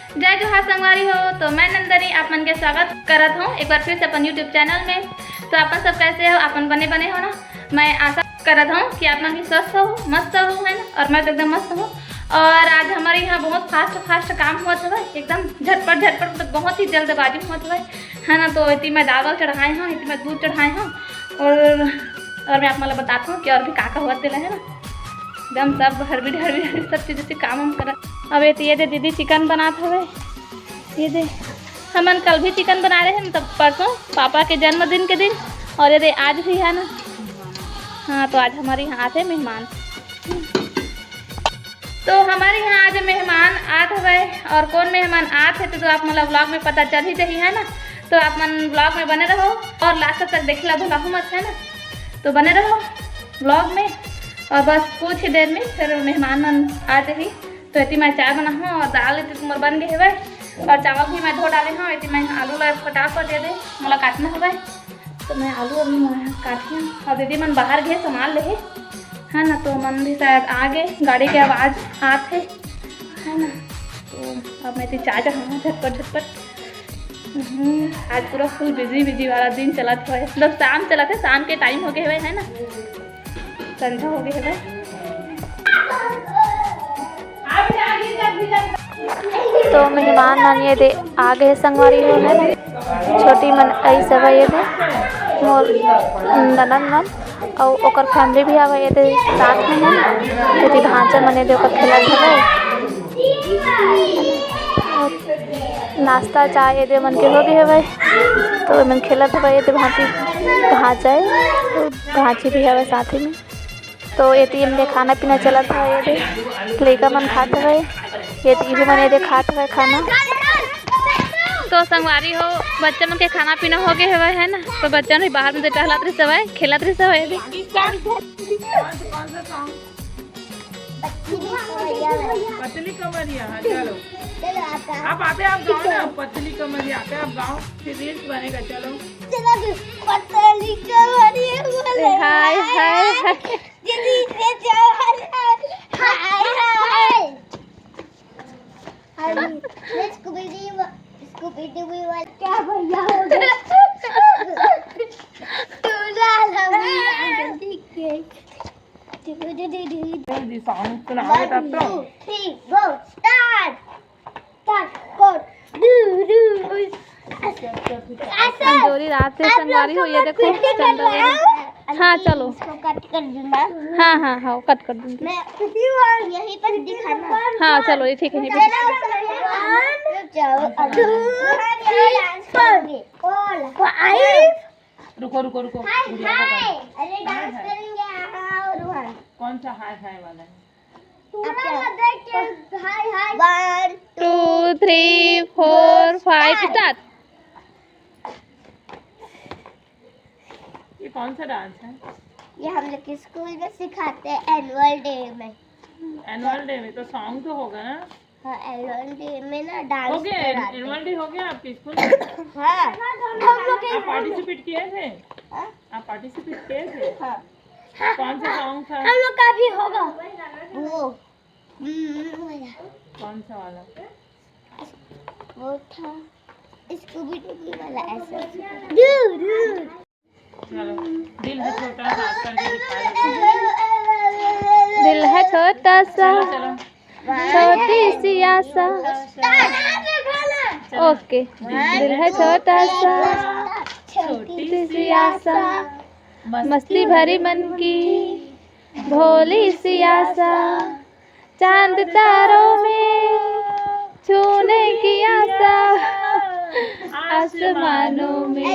जय जोहार संगवारी हो। तो मैं नंदनी आपन के स्वागत करत हूँ एक बार फिर से अपन यूट्यूब चैनल में। तो अपन सब कैसे हो, अपन बने हो ना। मैं आशा करत हूँ कि आप भी स्वस्थ हो, मस्त हो, है ना। और मैं तो एकदम मस्त हूँ। और आज हमारे यहाँ बहुत फास्ट काम हुआ था, एकदम झटपट बहुत ही जल्दबाजी हुआ था, है ना। तो इतनी मैं दावल चढ़ाए हूँ, इतनी मैं दूध चढ़ाए हूँ। और मैं आप मतलब बताता हूँ कि और भी का हुआ तेला, है ना। एकदम सब हरबी सब चीज़ से काम हम कर। अब ये दे दीदी चिकन बनाते हुए, ये दे हमन कल भी चिकन बना रहे हैं, तब परसों पापा के जन्मदिन के दिन। और ये दे आज भी है ना। हाँ, तो आज हमारे यहाँ आते मेहमान। तो हमारे यहाँ आज मेहमान आते हुए, और कौन मेहमान आते थे तो आप मतलब ब्लॉग में पता चल ही रही है ना। तो आप मन ब्लॉग में बने रहो और लास्ट तक देखला भूला मत, है ना। तो बने रहो ब्लॉग में। और बस कुछ ही देर में फिर मेहमान आ जाही। तो इतनी मैं चाय बना हूँ और दाल इतनी तुम्हारे बन गई है। और चावल भी मैं धो डाले हूँ। इतनी मैं आलू ला फटाफट दे दे मतलब काटना होगा। तो मैं आलू अभी काटी हूँ। और दीदी मन बाहर गए सामान ले, है ना। तो मन भी शायद आ गए, गाड़ी की आवाज़ आते, है ना। तो अब मैं इतनी चाय चढ़ाऊँ झटपट। आज पूरा फुल बिजी वाला दिन चला था, मतलब शाम चला था, शाम के टाइम हो गए हुए, है ना। संध्या हो गई है। तो मेहमान मन ये दे आ गए संगवारी हो, है ना। छोटी मन आई सब ये दे मोर ननन मन और ओकर फैमिली भी आवे ये दे साथ में, है ना। यदि भांजा मन ये दे ओकर खेलत हवे। नाश्ता चाय ये दे मन के हो गए हवे। तो मन खेलत हवे ये दे भांजा भांजी भी हवे साथ में। तो ये तीन दे खाना पीना चला था, ये दे लड़का मन खाते हुए, ये तीन मन ये दे खाते हुए खाना। तो संगवारी हो बच्चा मन के खाना पीना हो गए हुए, है ना। तो बच्चा भी बाहर में टहलत रही सब, खेलत रही सब। ये पतली कमरिया, चलो आप आते आप गाँव ना, पतली कमरिया आते आप गाँव, फिर रील्स बनेगा। चलो पतली कमरिया, हाय हाय क्या भैया संजोरी रात से संगवारी हो, ये देखो। हाँ चलो, कट कर दूंगा। हाँ कट कर दूंगी मैं यहीं पर दिखाना। हाँ चलो, ये ठीक है। रुको अरे डांस करेंगे। कौन सा हाय वाला है? 1 2 3 4 5 स्टार्ट। ये कौन सा डांस है? ये हम लोग के स्कूल में सिखाते हैं एनुअल डे में। एनुअल डे में तो सॉन्ग तो होगा ना। हाँ, एनुअल डे में ना डांस हो गया। एनुअल डे हो गया आपके स्कूल में? हाँ, आप पार्टिसिपेट किए थे? आप पार्टिसिपेट किए थे? हाँ। कौन सा सॉन्ग था? हम लोग का भी होगा वो। कौन सा वाला? वो था स्कूबी डूबी वाला ऐसा। चलो, दिल है छोटा सा करके दिखा दो। दिल है छोटा सा, चलो छोटी सी आशा। ओके, दिल है छोटा सा, छोटी सी आशा, मस्ती भरी मन की भोली सी आशा, चांद तारों में छूने की आशा, आसमानों में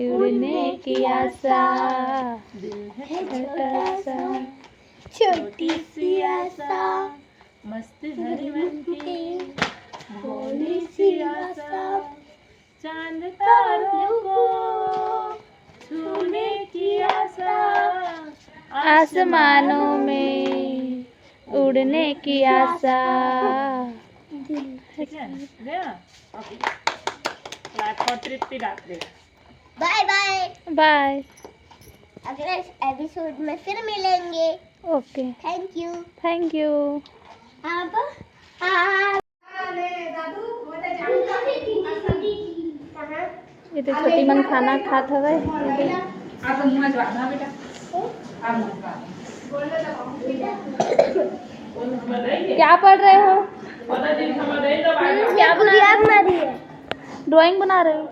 उड़ने की आशा, दिल है छोटा सा, छोटी सी आशा, मस्ती भरी मन की भोली सी आशा, चांद तारों को छूने की आशा, आसमानों में उड़ने की आशा। ठीक है, गया। लाइफ और ट्रिप की रात में। Bye bye bye. अगले एपिसोड में फिर मिलेंगे। Okay, thank you. Thank you. अब तो छोटी मन खाना खात हवे। आप मुंह में बांधा बेटा, आप मुंह क्या पढ़ रहे हो? क्या बना रही है? ड्राइंग बना रहे हो?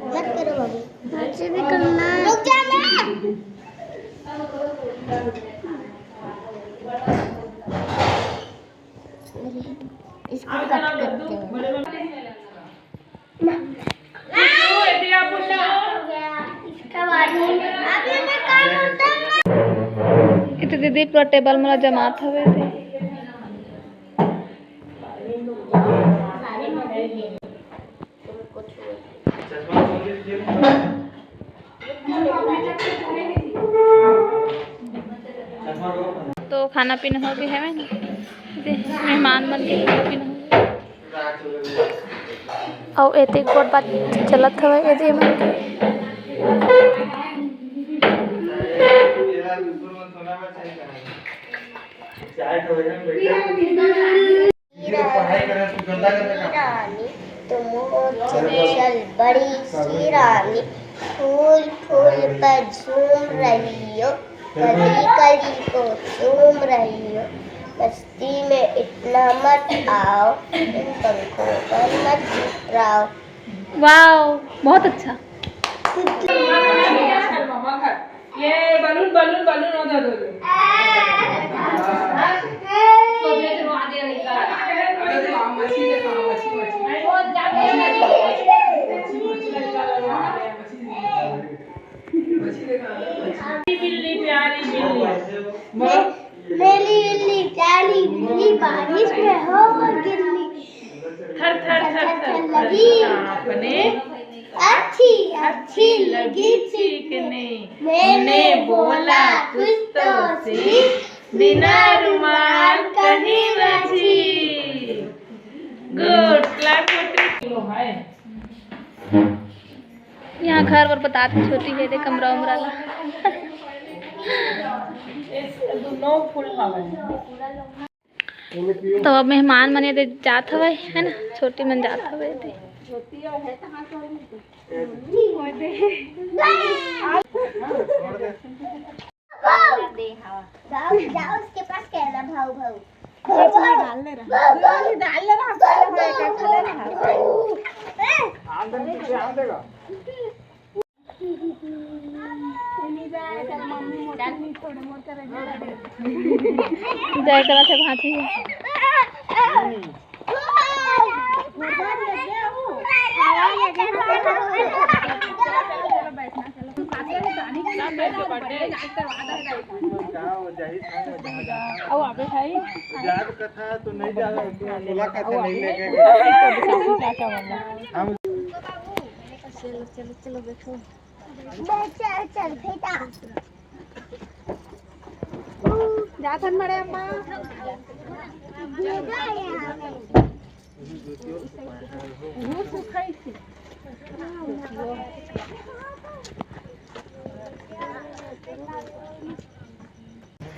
मत करो बाबू, मुझे भी करना है। रुक जा मैं। इसको कट करते हैं। इतने दीदी पूरा टेबल में जमात हवे थे। तो खाना पीना हो गया है ना, मेहमान मन के खाना पीना हो गया और एक बहुत बात चलत हवे यदि तुम हो चंचल बड़ी सी रानी, फूल फूल पर झूम रही हो, कली कली को चूम रही हो, मस्ती में इतना मत आओ, इन पंखों पर मत उतराओ। वाओ, बहुत अच्छा। ये बलून बलून बलून उधर दो। बिल्ली प्यारी बिल्ली, मेरी बिल्ली प्यारी बिल्ली बारिश में हो गिल्ली, थर थर थर थर लगी अपने अच्छी अच्छी लगी चीखने, मैंने बोला कुछ तो सीख, बिना रुमाल कहीं बची। गुड क्लैप किलो है। यहाँ घर पर बता थे छोटी है रे कमरा उमरा ला। नो फुल हवा तो अब मेहमान मने दे जात हवे है ना, छोटी मन जात हवे थे। जाओ जाओ उसके पास कहना भाऊ भाऊ डाल ले रहा जय करा थे भांति कथा तो नहीं जा मुलाकात नहीं लेके हम चलो बैठो चल बेटा जाथन बड़े अम्मा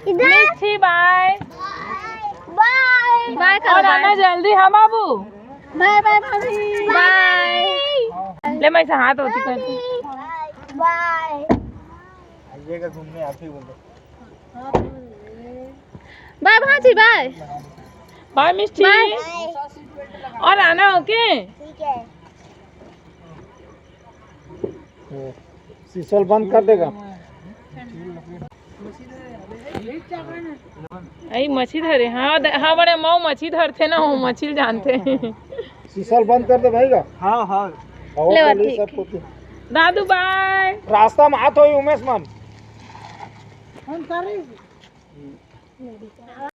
मिठी बाय बाय बाय और करो आना जल्दी हाँ बाबू। बाय बाय भाभी बाय। ले मैं से हाथ होती करती। बाय आइएगा घूमने आप ही बोलो। बाय भांजी बाय बाय मिठी और आना ओके। ठीक है सीसल बंद कर देगा। आई मछली धरे हाँ हाँ बड़े मऊ मछली धरते ना हो मछली जानते हैं। सीसल बंद कर दे भाई का। हाँ हाँ ले ठीक है। दादू बाय। रास्ता में हाथ हो उमेश मन।